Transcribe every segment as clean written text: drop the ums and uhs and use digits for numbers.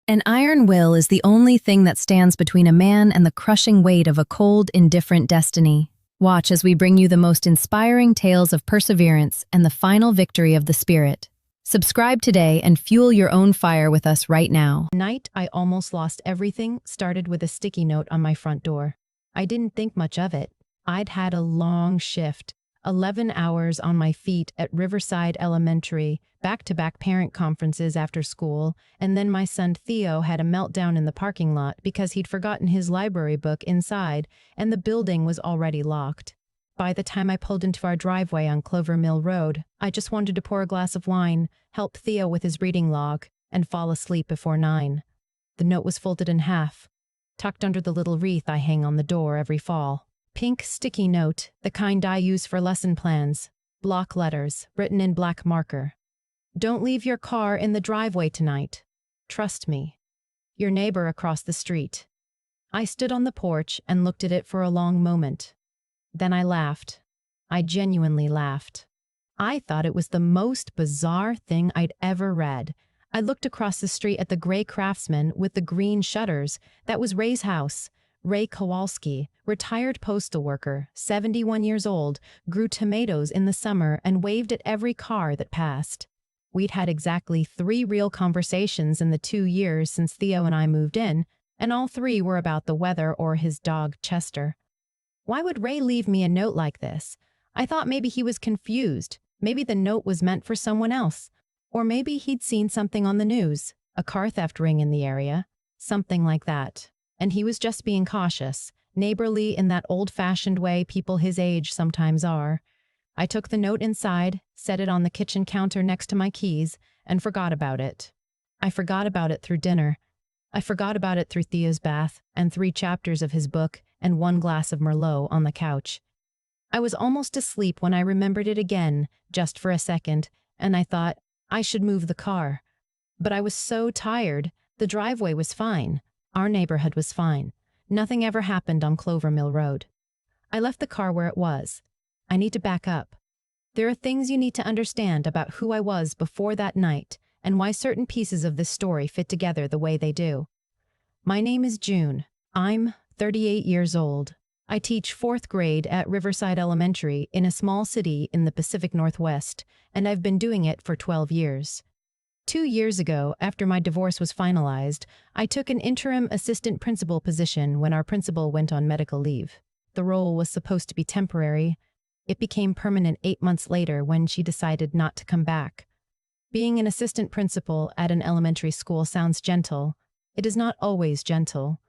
An iron will is the only thing that stands between a man and the crushing weight of a cold, indifferent destiny. Watch as we bring you the most inspiring tales of perseverance and the final victory of the spirit. Subscribe today and fuel your own fire with us right now. The night I almost lost everything started with a sticky note on my front door. I didn't think much of it. I'd had a long shift, 11 hours on my feet at Riverside Elementary, back-to-back parent conferences after school, and then my son Theo had a meltdown in the parking lot because he'd forgotten his library book inside and the building was already locked. By the time I pulled into our driveway on Clover Mill Road, I just wanted to pour a glass of wine, help Theo with his reading log, and fall asleep before 9. The note was folded in half, tucked under the little wreath I hang on the door every fall. Pink sticky note, the kind I use for lesson plans. Block letters, written in black marker. Don't leave your car in the driveway tonight. Trust me. Your neighbor across the street. I stood on the porch and looked at it for a long moment. Then I laughed. I genuinely laughed. I thought it was the most bizarre thing I'd ever read. I looked across the street at the gray Craftsman with the green shutters. That was Ray's house. Ray Kowalski, retired postal worker, 71 years old, grew tomatoes in the summer and waved at every car that passed. We'd had exactly 3 real conversations in the 2 years since Theo and I moved in, and all 3 were about the weather or his dog, Chester. Why would Ray leave me a note like this? I thought maybe he was confused. Maybe the note was meant for someone else. Or maybe he'd seen something on the news, a car theft ring in the area, something like that. And he was just being cautious, neighborly in that old-fashioned way people his age sometimes are. I took the note inside, set it on the kitchen counter next to my keys, and forgot about it. I forgot about it through dinner. I forgot about it through Theo's bath, and 3 chapters of his book, and 1 glass of Merlot on the couch. I was almost asleep when I remembered it again, just for a second, and I thought, I should move the car. But I was so tired. The driveway was fine. Our neighborhood was fine. Nothing ever happened on Clover Mill Road. I left the car where it was. I need to back up. There are things you need to understand about who I was before that night and why certain pieces of this story fit together the way they do. My name is June. I'm 38 years old. I teach 4th grade at Riverside Elementary in a small city in the Pacific Northwest, and I've been doing it for 12 years. 2 years ago, after my divorce was finalized, I took an interim assistant principal position when our principal went on medical leave. The role was supposed to be temporary. It became permanent 8 months later when she decided not to come back. Being an assistant principal at an elementary school sounds gentle. It is not always gentle.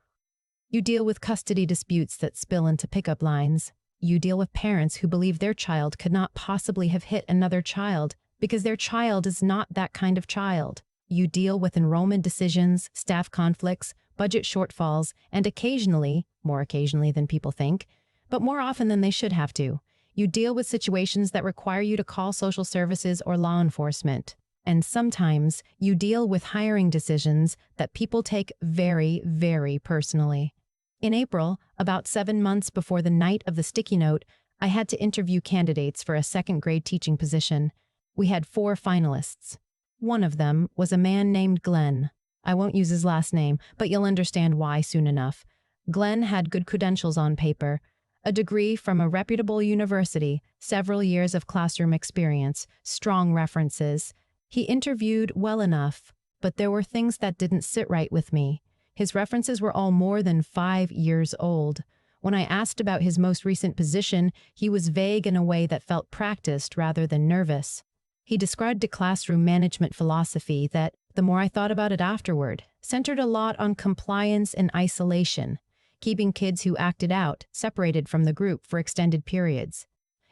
You deal with custody disputes that spill into pickup lines. You deal with parents who believe their child could not possibly have hit another child because their child is not that kind of child. You deal with enrollment decisions, staff conflicts, budget shortfalls, and occasionally, more occasionally than people think, but more often than they should have to, you deal with situations that require you to call social services or law enforcement. And sometimes you deal with hiring decisions that people take very, very personally. In April, about 7 months before the night of the sticky note, I had to interview candidates for a 2nd grade teaching position. We had 4 finalists. One of them was a man named Glenn. I won't use his last name, but you'll understand why soon enough. Glenn had good credentials on paper, a degree from a reputable university, several years of classroom experience, strong references. He interviewed well enough, but there were things that didn't sit right with me. His references were all more than 5 years old. When I asked about his most recent position, he was vague in a way that felt practiced rather than nervous. He described a classroom management philosophy that, the more I thought about it afterward, centered a lot on compliance and isolation, keeping kids who acted out separated from the group for extended periods.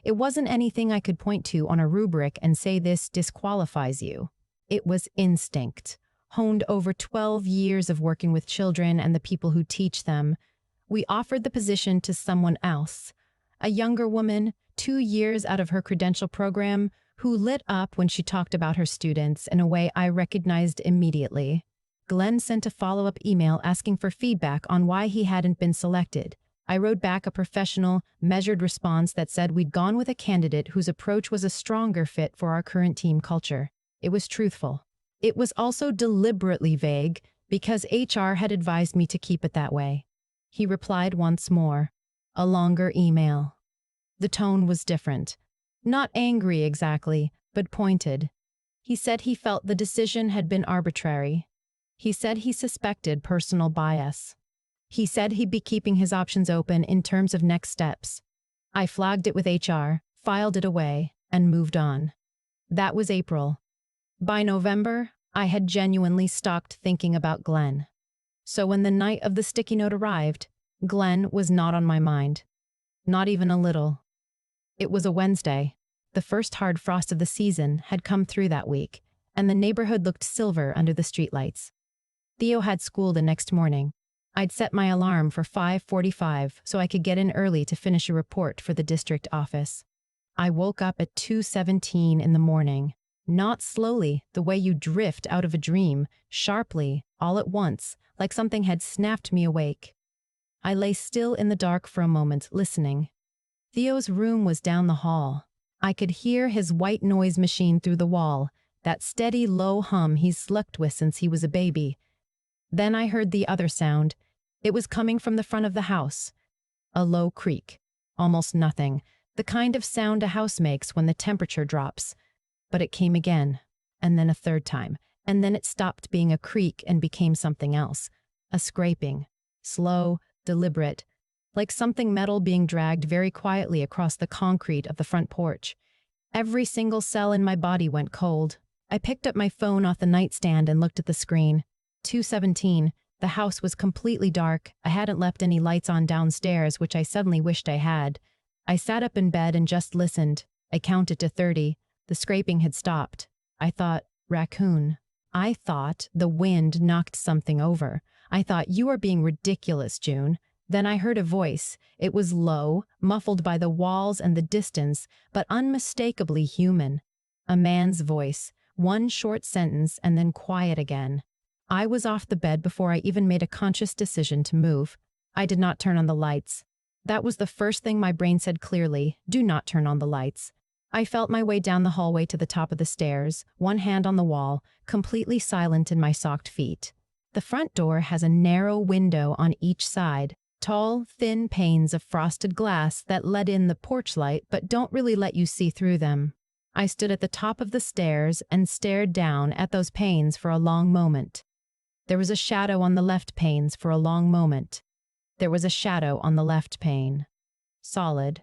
It wasn't anything I could point to on a rubric and say this disqualifies you. It was instinct, honed over 12 years of working with children and the people who teach them. We offered the position to someone else, a younger woman, 2 years out of her credential program, who lit up when she talked about her students in a way I recognized immediately. Glenn sent a follow-up email asking for feedback on why he hadn't been selected. I wrote back a professional, measured response that said we'd gone with a candidate whose approach was a stronger fit for our current team culture. It was truthful. It was also deliberately vague, Because HR had advised me to keep it that way. He replied once more, a longer email. The tone was different. Not angry exactly, but pointed. He said he felt the decision had been arbitrary. He said he suspected personal bias. He said he'd be keeping his options open in terms of next steps. I flagged it with HR, filed it away, and moved on. That was April. By November, I had genuinely stopped thinking about Glenn. So when the night of the sticky note arrived, Glenn was not on my mind. Not even a little. It was a Wednesday. The first hard frost of the season had come through that week, and the neighborhood looked silver under the streetlights. Theo had school the next morning. I'd set my alarm for 5:45 so I could get in early to finish a report for the district office. I woke up at 2:17 in the morning. Not slowly, the way you drift out of a dream, sharply, all at once, like something had snapped me awake. I lay still in the dark for a moment, listening. Theo's room was down the hall. I could hear his white noise machine through the wall, that steady, low hum he's slept with since he was a baby. Then I heard the other sound. It was coming from the front of the house. A low creak. Almost nothing. The kind of sound a house makes when the temperature drops. But it came again, and then a third time, and then it stopped being a creak and became something else. A scraping. Slow, deliberate, like something metal being dragged very quietly across the concrete of the front porch. Every single cell in my body went cold. I picked up my phone off the nightstand and looked at the screen. 2:17. The house was completely dark. I hadn't left any lights on downstairs, which I suddenly wished I had. I sat up in bed and just listened. I counted to 30. The scraping had stopped. I thought, raccoon. I thought the wind knocked something over. I thought, you are being ridiculous, June. Then I heard a voice. It was low, muffled by the walls and the distance, but unmistakably human. A man's voice. One short sentence and then quiet again. I was off the bed before I even made a conscious decision to move. I did not turn on the lights. That was the first thing my brain said clearly. Do not turn on the lights. I felt my way down the hallway to the top of the stairs, one hand on the wall, completely silent in my socked feet. The front door has a narrow window on each side, tall, thin panes of frosted glass that let in the porch light but don't really let you see through them. I stood at the top of the stairs and stared down at those panes for a long moment. There was a shadow on the left panes for a long moment. There was a shadow on the left pane. Solid.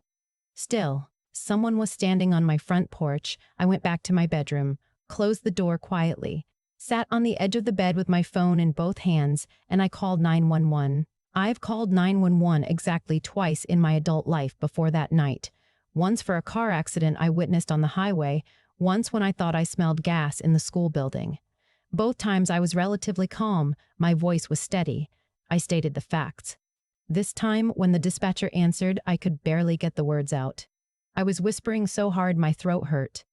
Still, someone was standing on my front porch. I went back to my bedroom, closed the door quietly, sat on the edge of the bed with my phone in both hands, and I called 911. I've called 911 exactly twice in my adult life before that night. Once for a car accident I witnessed on the highway, once when I thought I smelled gas in the school building. Both times I was relatively calm, my voice was steady. I stated the facts. This time, when the dispatcher answered, I could barely get the words out. I was whispering so hard my throat hurt.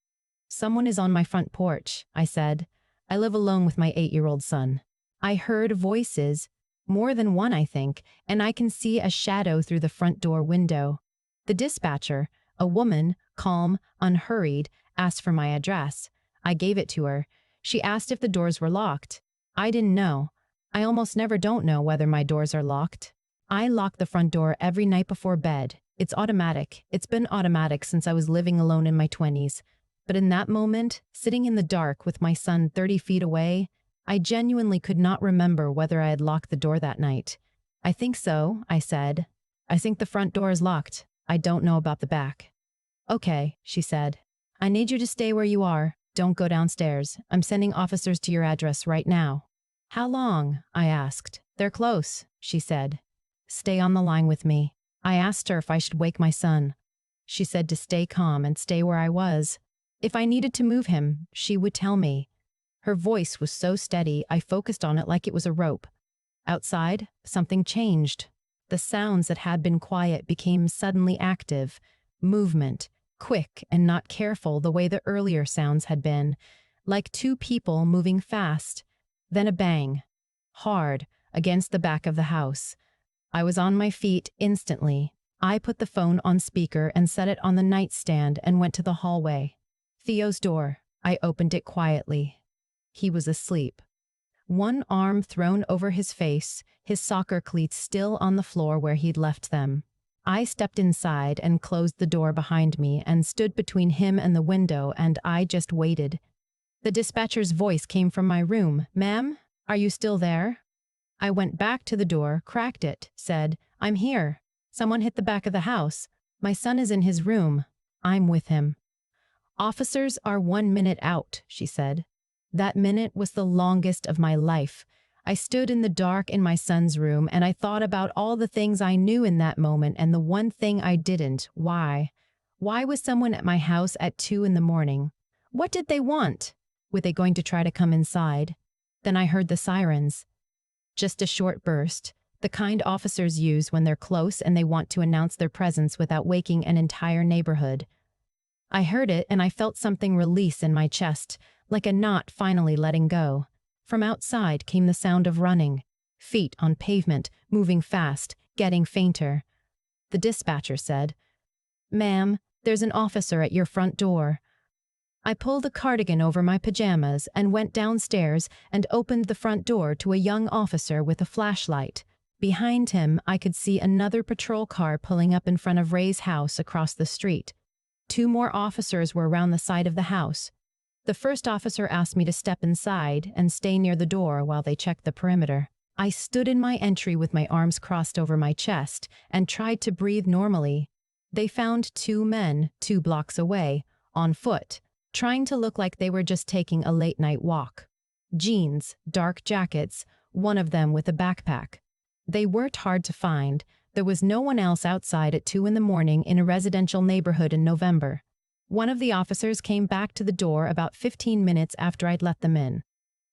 Someone is on my front porch, I said. I live alone with my 8-year-old son. I heard voices, more than one I think, and I can see a shadow through the front door window. The dispatcher, a woman, calm, unhurried, asked for my address. I gave it to her. She asked if the doors were locked. I didn't know. I almost never don't know whether my doors are locked. I lock the front door every night before bed. It's automatic. It's been automatic since I was living alone in my 20s. But in that moment, sitting in the dark with my son 30 feet away, I genuinely could not remember whether I had locked the door that night. I think so, I said. I think the front door is locked. I don't know about the back. Okay, she said. I need you to stay where you are. Don't go downstairs. I'm sending officers to your address right now. How long? I asked. They're close, she said. Stay on the line with me. I asked her if I should wake my son. She said to stay calm and stay where I was. If I needed to move him, she would tell me. Her voice was so steady, I focused on it like it was a rope. Outside, something changed. The sounds that had been quiet became suddenly active. Movement. Quick and not careful the way the earlier sounds had been, like two people moving fast. Then a bang, hard, against the back of the house. I was on my feet instantly. I put the phone on speaker and set it on the nightstand and went to the hallway. Theo's door. I opened it quietly. He was asleep. one arm thrown over his face, his soccer cleats still on the floor where he'd left them. I stepped inside and closed the door behind me and stood between him and the window, and I just waited. The dispatcher's voice came from my room. "Ma'am, are you still there?" I went back to the door, cracked it, said, "I'm here. Someone hit the back of the house. My son is in his room. I'm with him." "Officers are 1 minute out," she said. That minute was the longest of my life. I stood in the dark in my son's room, and I thought about all the things I knew in that moment and the one thing I didn't. Why? Why was someone at my house at 2 in the morning? What did they want? Were they going to try to come inside? Then I heard the sirens. Just a short burst, the kind officers use when they're close and they want to announce their presence without waking an entire neighborhood. I heard it and I felt something release in my chest, like a knot finally letting go. From outside came the sound of running, feet on pavement, moving fast, getting fainter. The dispatcher said, "Ma'am, there's an officer at your front door." I pulled a cardigan over my pajamas and went downstairs and opened the front door to a young officer with a flashlight. Behind him, I could see another patrol car pulling up in front of Ray's house across the street. 2 more officers were around the side of the house. The first officer asked me to step inside and stay near the door while they checked the perimeter. I stood in my entry with my arms crossed over my chest and tried to breathe normally. They found 2 men 2 blocks away, on foot, trying to look like they were just taking a late-night walk. Jeans, dark jackets, one of them with a backpack. They worked hard to find. There was no one else outside at 2 in the morning in a residential neighborhood in November. One of the officers came back to the door about 15 minutes after I'd let them in.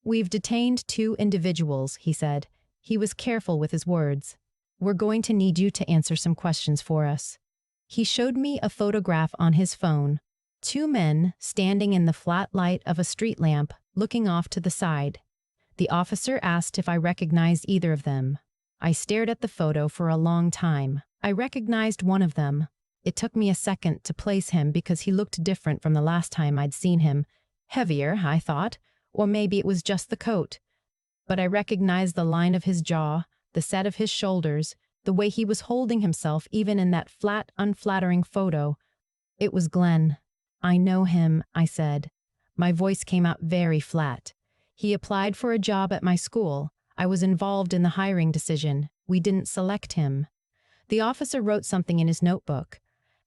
"We've detained 2 individuals," he said. He was careful with his words. "We're going to need you to answer some questions for us." He showed me a photograph on his phone. 2 men standing in the flat light of a street lamp, looking off to the side. The officer asked if I recognized either of them. I stared at the photo for a long time. I recognized one of them. It took me a second to place him because he looked different from the last time I'd seen him. Heavier, I thought, or maybe it was just the coat. But I recognized the line of his jaw, the set of his shoulders, the way he was holding himself even in that flat, unflattering photo. It was Glenn. "I know him," I said. My voice came out very flat. "He applied for a job at my school. I was involved in the hiring decision. We didn't select him." The officer wrote something in his notebook.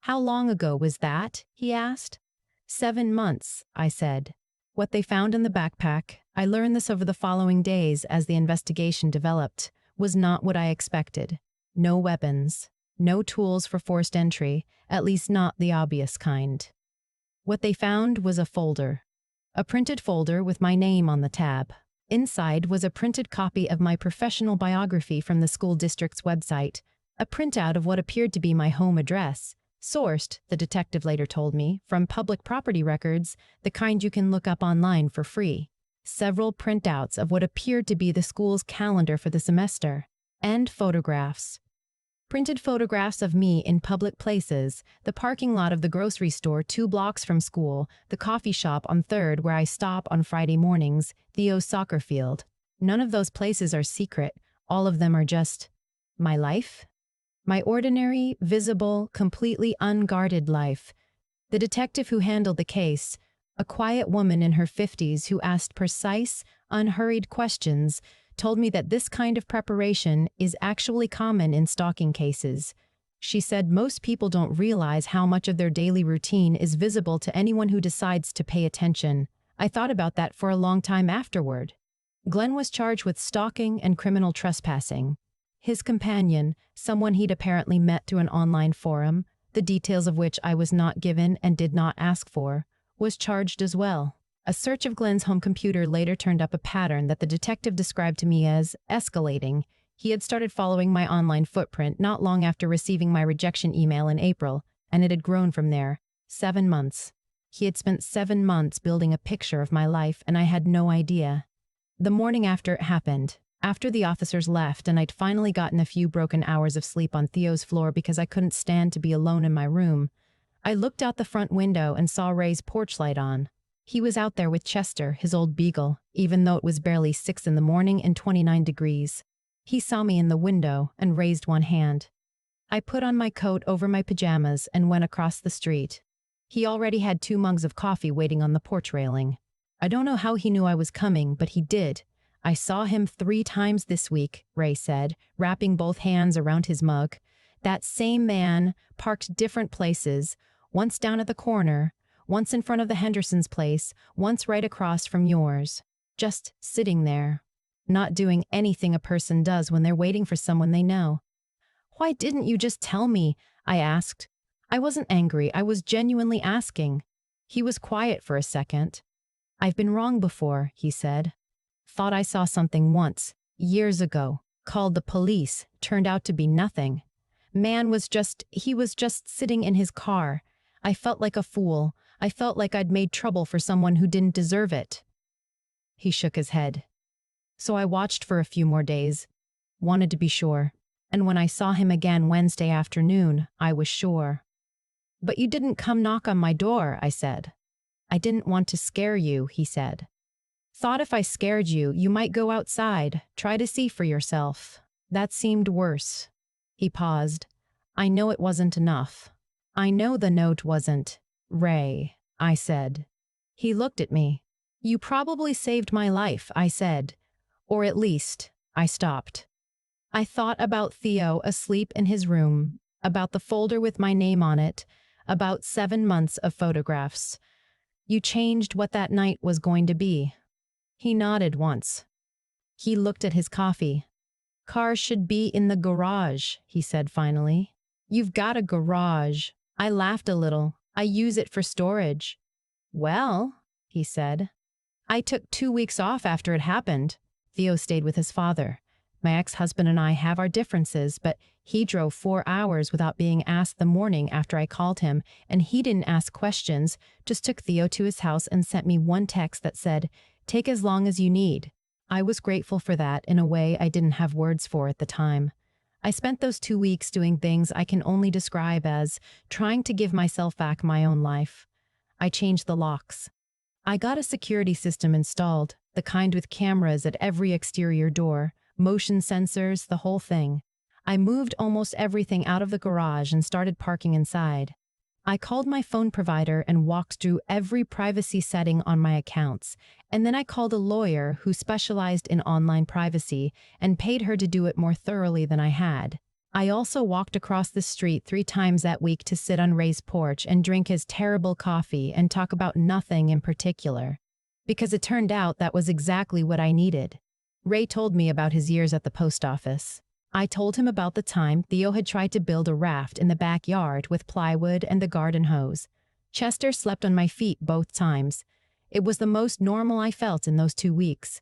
"How long ago was that?" he asked. 7 months, I said. What they found in the backpack, I learned this over the following days as the investigation developed, was not what I expected. No weapons, no tools for forced entry, at least not the obvious kind. What they found was a folder. A printed folder with my name on the tab. Inside was a printed copy of my professional biography from the school district's website, a printout of what appeared to be my home address, sourced, the detective later told me, from public property records, the kind you can look up online for free. Several printouts of what appeared to be the school's calendar for the semester, and photographs. Printed photographs of me in public places, the parking lot of the grocery store 2 blocks from school, the coffee shop on 3rd where I stop on Friday mornings, Theo's soccer field. None of those places are secret. All of them are just my life. My ordinary, visible, completely unguarded life. The detective who handled the case, a quiet woman in her 50s who asked precise, unhurried questions, told me that this kind of preparation is actually common in stalking cases. She said most people don't realize how much of their daily routine is visible to anyone who decides to pay attention. I thought about that for a long time afterward. Glenn was charged with stalking and criminal trespassing. His companion, someone he'd apparently met through an online forum, the details of which I was not given and did not ask for, was charged as well. A search of Glenn's home computer later turned up a pattern that the detective described to me as escalating. He had started following my online footprint not long after receiving my rejection email in April, and it had grown from there. 7 months. He had spent 7 months building a picture of my life, and I had no idea. The morning after it happened, after the officers left and I'd finally gotten a few broken hours of sleep on Theo's floor because I couldn't stand to be alone in my room, I looked out the front window and saw Ray's porch light on. He was out there with Chester, his old beagle, even though it was barely 6 in the morning and 29 degrees. He saw me in the window and raised one hand. I put on my coat over my pajamas and went across the street. He already had 2 mugs of coffee waiting on the porch railing. I don't know how he knew I was coming, but he did. I saw him 3 times this week, Ray said, wrapping both hands around his mug. That same man, parked different places, once down at the corner, once in front of the Hendersons' place, once right across from yours. Just sitting there, not doing anything a person does when they're waiting for someone they know. Why didn't you just tell me? I asked. I wasn't angry, I was genuinely asking. He was quiet for a second. I've been wrong before, he said. Thought I saw something once, years ago. Called the police, turned out to be nothing. He was just sitting in his car. I felt like a fool. I felt like I'd made trouble for someone who didn't deserve it. He shook his head. So I watched for a few more days. Wanted to be sure. And when I saw him again Wednesday afternoon, I was sure. But you didn't come knock on my door, I said. I didn't want to scare you, he said. Thought if I scared you, you might go outside, try to see for yourself. That seemed worse. He paused. I know it wasn't enough. I know the note wasn't. Ray, I said. He looked at me. You probably saved my life, I said. Or at least, I stopped. I thought about Theo asleep in his room, about the folder with my name on it, about 7 months of photographs. You changed what that night was going to be. He nodded once. He looked at his coffee. Cars should be in the garage, he said finally. You've got a garage. I laughed a little. I use it for storage. Well, he said. I took 2 weeks off after it happened. Theo stayed with his father. My ex-husband and I have our differences, but he drove 4 hours without being asked the morning after I called him, and he didn't ask questions, just took Theo to his house and sent me one text that said, "Take as long as you need." I was grateful for that in a way I didn't have words for at the time. I spent those 2 weeks doing things I can only describe as trying to give myself back my own life. I changed the locks. I got a security system installed, the kind with cameras at every exterior door, motion sensors, the whole thing. I moved almost everything out of the garage and started parking inside. I called my phone provider and walked through every privacy setting on my accounts, and then I called a lawyer who specialized in online privacy and paid her to do it more thoroughly than I had. I also walked across the street 3 times that week to sit on Ray's porch and drink his terrible coffee and talk about nothing in particular. Because it turned out that was exactly what I needed. Ray told me about his years at the post office. I told him about the time Theo had tried to build a raft in the backyard with plywood and the garden hose. Chester slept on my feet both times. It was the most normal I felt in those 2 weeks.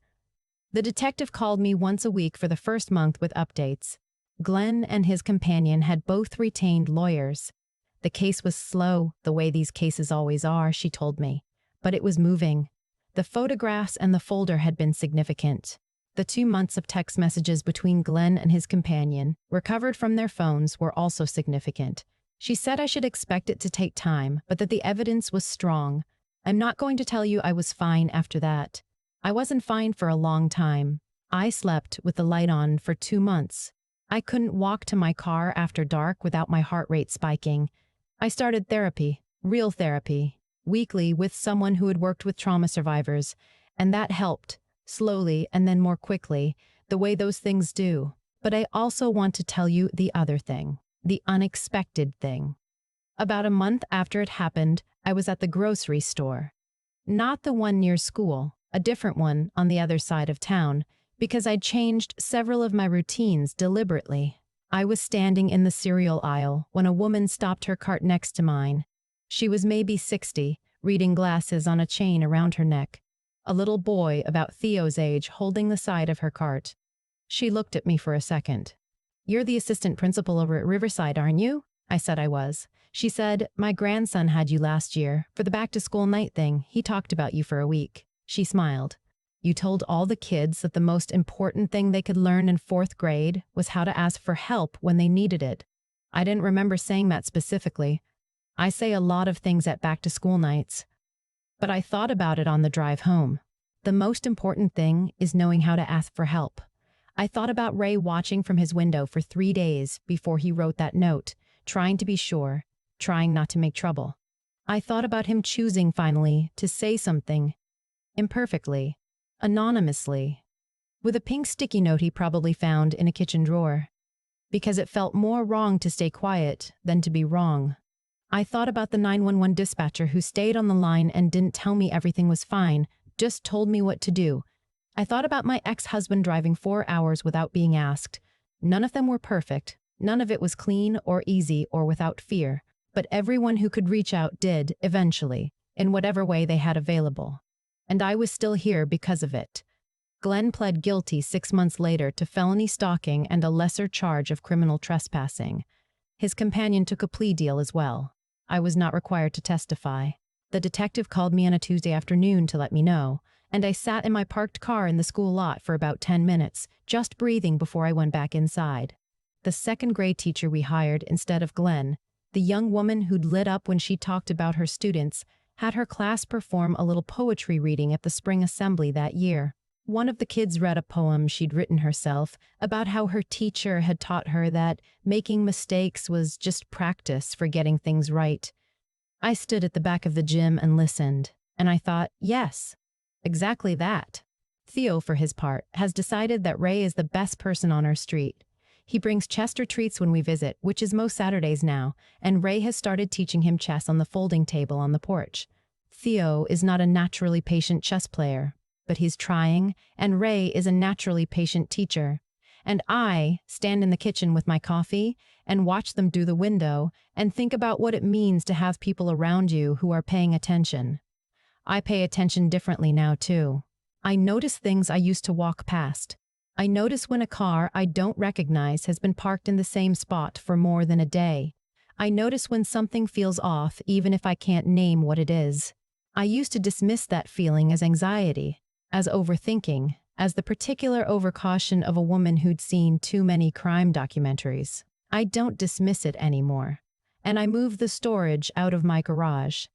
The detective called me once a week for the first month with updates. Glenn and his companion had both retained lawyers. The case was slow, the way these cases always are, she told me. But it was moving. The photographs and the folder had been significant. The 2 months of text messages between Glenn and his companion, recovered from their phones, were also significant. She said I should expect it to take time, but that the evidence was strong. I'm not going to tell you I was fine after that. I wasn't fine for a long time. I slept with the light on for 2 months. I couldn't walk to my car after dark without my heart rate spiking. I started therapy, real therapy, weekly with someone who had worked with trauma survivors, and that helped. Slowly and then more quickly, the way those things do. But I also want to tell you the other thing, the unexpected thing. About a month after it happened, I was at the grocery store. Not the one near school, a different one on the other side of town, because I'd changed several of my routines deliberately. I was standing in the cereal aisle when a woman stopped her cart next to mine. She was maybe 60, reading glasses on a chain around her neck. A little boy about Theo's age holding the side of her cart. She looked at me for a second. "You're the assistant principal over at Riverside, aren't you?" I said I was. She said, "My grandson had you last year. For the back-to-school night thing, he talked about you for a week." She smiled. "You told all the kids that the most important thing they could learn in 4th grade was how to ask for help when they needed it." I didn't remember saying that specifically. I say a lot of things at back-to-school nights. but I thought about it on the drive home. The most important thing is knowing how to ask for help. I thought about Ray watching from his window for 3 days before he wrote that note, trying to be sure, trying not to make trouble. I thought about him choosing finally to say something, imperfectly, anonymously, with a pink sticky note he probably found in a kitchen drawer, because it felt more wrong to stay quiet than to be wrong. I thought about the 911 dispatcher who stayed on the line and didn't tell me everything was fine, just told me what to do. I thought about my ex-husband driving 4 hours without being asked. None of them were perfect. None of it was clean or easy or without fear. But everyone who could reach out did, eventually, in whatever way they had available. And I was still here because of it. Glenn pled guilty 6 months later to felony stalking and a lesser charge of criminal trespassing. His companion took a plea deal as well. I was not required to testify. The detective called me on a Tuesday afternoon to let me know, and I sat in my parked car in the school lot for about 10 minutes, just breathing before I went back inside. The second-grade teacher we hired instead of Glenn, the young woman who'd lit up when she talked about her students, had her class perform a little poetry reading at the spring assembly that year. One of the kids read a poem she'd written herself about how her teacher had taught her that making mistakes was just practice for getting things right. I stood at the back of the gym and listened, and I thought, yes, exactly that. Theo, for his part, has decided that Ray is the best person on our street. He brings Chester treats when we visit, which is most Saturdays now, and Ray has started teaching him chess on the folding table on the porch. Theo is not a naturally patient chess player, but he's trying, and Ray is a naturally patient teacher. And I stand in the kitchen with my coffee and watch them through the window and think about what it means to have people around you who are paying attention. I pay attention differently now, too. I notice things I used to walk past. I notice when a car I don't recognize has been parked in the same spot for more than a day. I notice when something feels off, even if I can't name what it is. I used to dismiss that feeling as anxiety, as overthinking, as the particular overcaution of a woman who'd seen too many crime documentaries. I don't dismiss it anymore. And I move the storage out of my garage.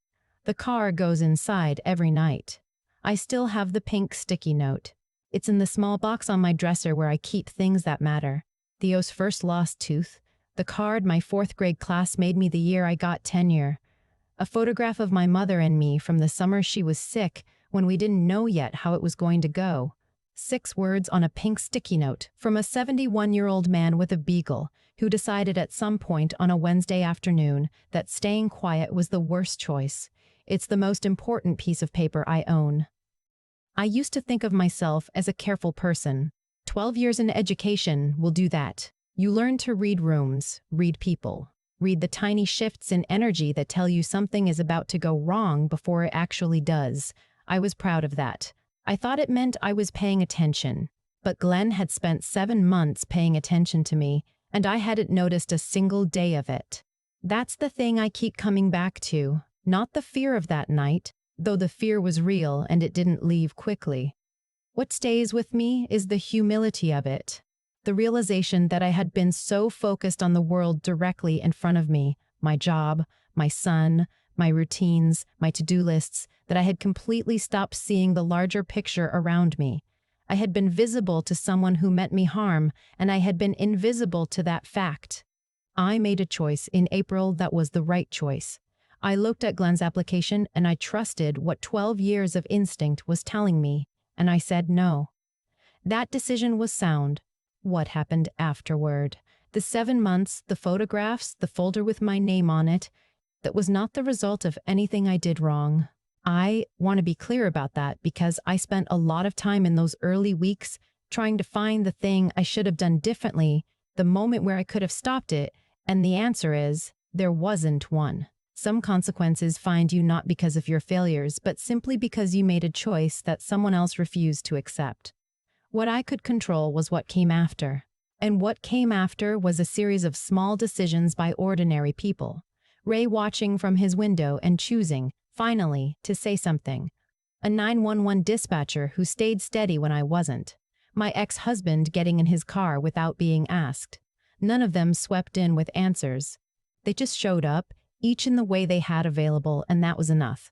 The car goes inside every night. I still have the pink sticky note. It's in the small box on my dresser where I keep things that matter. Theo's first lost tooth, the card my 4th grade class made me the year I got tenure, a photograph of my mother and me from the summer she was sick when we didn't know yet how it was going to go. 6 words on a pink sticky note from a 71-year-old man with a beagle who decided at some point on a Wednesday afternoon that staying quiet was the worst choice. It's the most important piece of paper I own. I used to think of myself as a careful person. 12 years in education will do that. You learn to read rooms, read people, read the tiny shifts in energy that tell you something is about to go wrong before it actually does. I was proud of that. I thought it meant I was paying attention. But Glenn had spent 7 months paying attention to me, and I hadn't noticed a single day of it. That's the thing I keep coming back to, not the fear of that night, though the fear was real and it didn't leave quickly. What stays with me is the humility of it, the realization that I had been so focused on the world directly in front of me, my job, my son, my routines, my to-do lists, that I had completely stopped seeing the larger picture around me. I had been visible to someone who meant me harm, and I had been invisible to that fact. I made a choice in April that was the right choice. I looked at Glenn's application and I trusted what 12 years of instinct was telling me, and I said no. That decision was sound. What happened afterward? The 7 months, the photographs, the folder with my name on it, that was not the result of anything I did wrong. I want to be clear about that because I spent a lot of time in those early weeks trying to find the thing I should have done differently, the moment where I could have stopped it, and the answer is, there wasn't one. Some consequences find you not because of your failures, but simply because you made a choice that someone else refused to accept. What I could control was what came after. And what came after was a series of small decisions by ordinary people. Ray watching from his window and choosing, finally, to say something. A 911 dispatcher who stayed steady when I wasn't. My ex-husband getting in his car without being asked. None of them swept in with answers. They just showed up, each in the way they had available, and that was enough.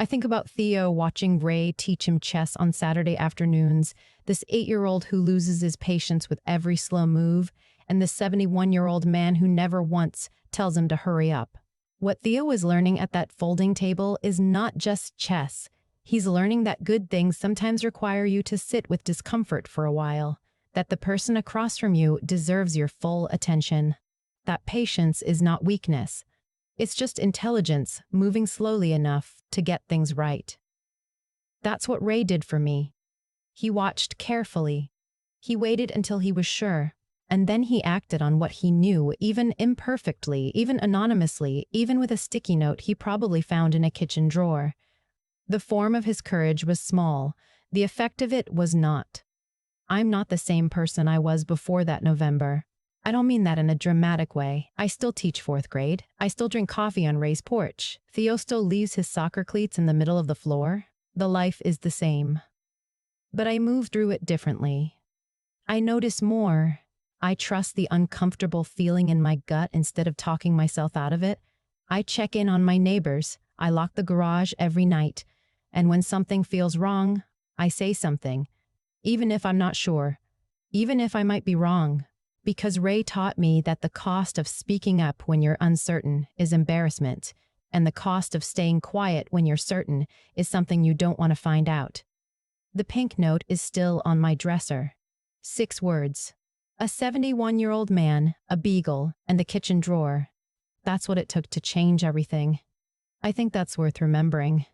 I think about Theo watching Ray teach him chess on Saturday afternoons, this 8-year-old who loses his patience with every slow move, and the 71-year-old man who never once tells him to hurry up. What Theo is learning at that folding table is not just chess. He's learning that good things sometimes require you to sit with discomfort for a while, that the person across from you deserves your full attention. That patience is not weakness. It's just intelligence moving slowly enough to get things right. That's what Ray did for me. He watched carefully. He waited until he was sure, and then he acted on what he knew, even imperfectly, even anonymously, even with a sticky note he probably found in a kitchen drawer. The form of his courage was small. The effect of it was not. I'm not the same person I was before that November. I don't mean that in a dramatic way. I still teach 4th grade. I still drink coffee on Ray's porch. Theo still leaves his soccer cleats in the middle of the floor. The life is the same. But I move through it differently. I notice more. I trust the uncomfortable feeling in my gut instead of talking myself out of it. I check in on my neighbors. I lock the garage every night. And when something feels wrong, I say something. Even if I'm not sure. Even if I might be wrong. Because Ray taught me that the cost of speaking up when you're uncertain is embarrassment, and the cost of staying quiet when you're certain is something you don't want to find out. The pink note is still on my dresser. 6 words. A 71-year-old man, a beagle, and the kitchen drawer. That's what it took to change everything. I think that's worth remembering.